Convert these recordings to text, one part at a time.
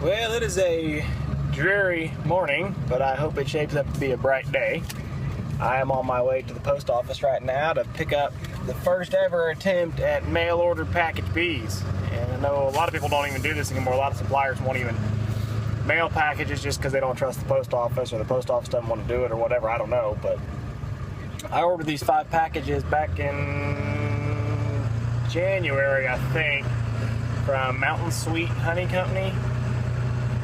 Well, it is a dreary morning, but I hope it shapes up to be a bright day. I am on my way to the post office right now to pick up the first ever attempt at mail order package bees. And I know a lot of people don't even do this anymore. A lot of suppliers won't even mail packages just because they don't trust the post office, or the post office doesn't want to do it, or whatever. I don't know. But I ordered these 5 packages back in January, I think, from Mountain Sweet Honey Company.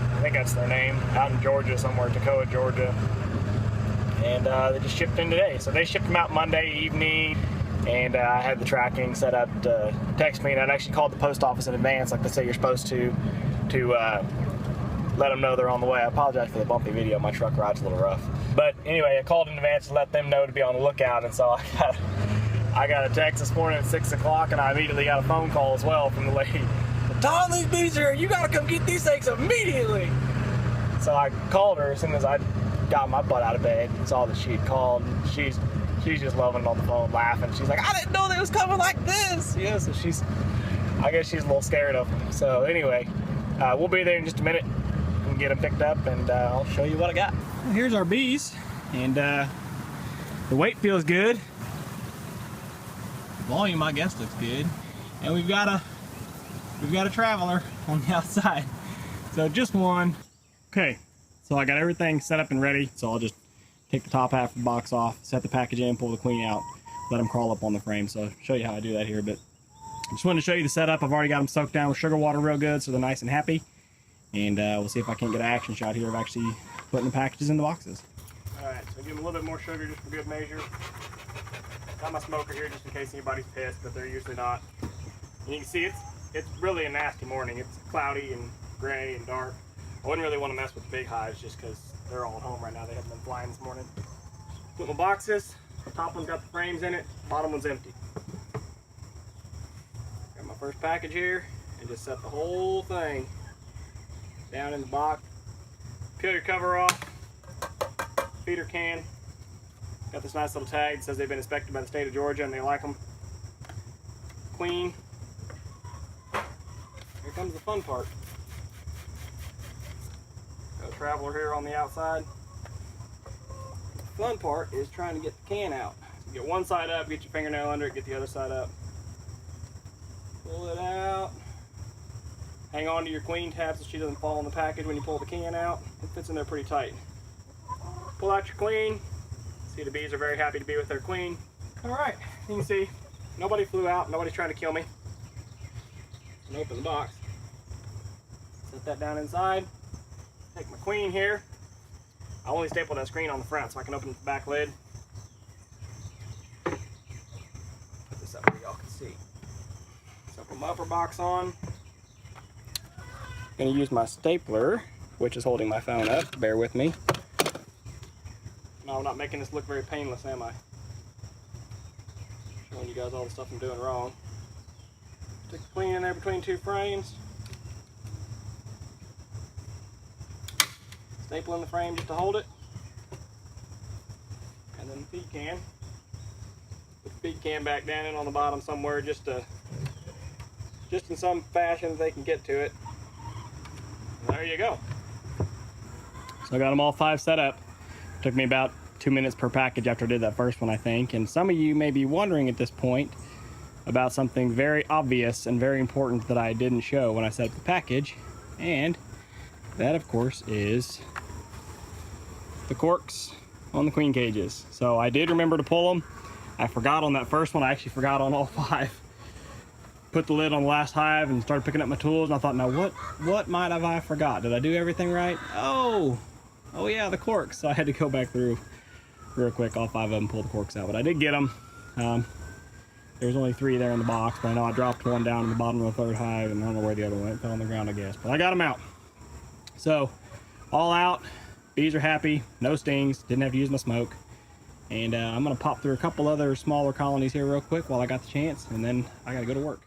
I think that's their name, out in Georgia somewhere, Toccoa, Georgia. And they just shipped in today. So they shipped them out Monday evening, and I had the tracking set up to text me, and I'd actually called the post office in advance, like they say you're supposed to let them know they're on the way. I apologize for the bumpy video, my truck ride's a little rough. But anyway, I called in advance to let them know to be on the lookout, and so I got a text this morning at 6 o'clock, and I immediately got a phone call as well from the lady. Tom, these bees are here. You gotta come get these things immediately. So I called her as soon as I got my butt out of bed and saw that she had called. And she's just loving it on the phone, laughing. She's like, I didn't know they was coming like this. Yeah, so I guess she's a little scared of them. So anyway, we'll be there in just a minute and get them picked up, and I'll show you what I got. Well, here's our bees, and the weight feels good. The volume, I guess, looks good, and we've got a traveler on the outside, so just one. Okay, so I got everything set up and ready, so I'll just take the top half of the box off, set the package in, pull the queen out, let them crawl up on the frame. So I'll show you how I do that here a bit. I just wanted to show you the setup. I've already got them soaked down with sugar water real good, so they're nice and happy. And we'll see if I can't get an action shot here of actually putting the packages in the boxes. Alright, so give them a little bit more sugar just for good measure. Got my smoker here just in case anybody's pissed, but they're usually not. And you can see it's really a nasty morning. It's cloudy and gray and dark. I wouldn't really want to mess with the big hives just because they're all at home right now. They haven't been flying this morning. Put my boxes. The top one's got the frames in it. Bottom one's empty. Got my first package here, and just set the whole thing down in the box. Peel your cover off. Feeder can. Got this nice little tag that says they've been inspected by the state of Georgia and they like them. Queen. Here comes the fun part. Got a traveler here on the outside. The fun part is trying to get the can out. So get one side up, get your fingernail under it, get the other side up. Pull it out. Hang on to your queen tab so she doesn't fall in the package when you pull the can out. It fits in there pretty tight. Pull out your queen. See, the bees are very happy to be with their queen. Alright, you can see nobody flew out, nobody's trying to kill me. And open the box. Set that down inside. Take my queen here. I only stapled that screen on the front so I can open the back lid. Put this up where y'all can see. So put my upper box on. I'm going to use my stapler, which is holding my phone up. Bear with me. No, I'm not making this look very painless, am I? Showing you guys all the stuff I'm doing wrong. Stick the queen in there between 2 frames. Staple in the frame just to hold it. And then the feed can. Put the feed can back down in on the bottom somewhere just in some fashion that they can get to it. And there you go. So I got them all 5 set up. Took me about 2 minutes per package after I did that first one, I think. And some of you may be wondering at this point about something very obvious and very important that I didn't show when I set up the package. And that, of course, is the corks on the queen cages. So I did remember to pull them. I forgot on that first one. I actually forgot on all 5. Put the lid on the last hive and started picking up my tools. And I thought, now what might have I forgot? Did I do everything right? Oh yeah, the corks. So I had to go back through real quick, all 5 of them, pull the corks out. But I did get them. There's only 3 there in the box, but I know I dropped one down in the bottom of the 3rd hive, and I don't know where the other one went. It fell on the ground, I guess. But I got them out. So, all out. Bees are happy. No stings. Didn't have to use my smoke. And I'm going to pop through a couple other smaller colonies here real quick while I got the chance, and then I got to go to work.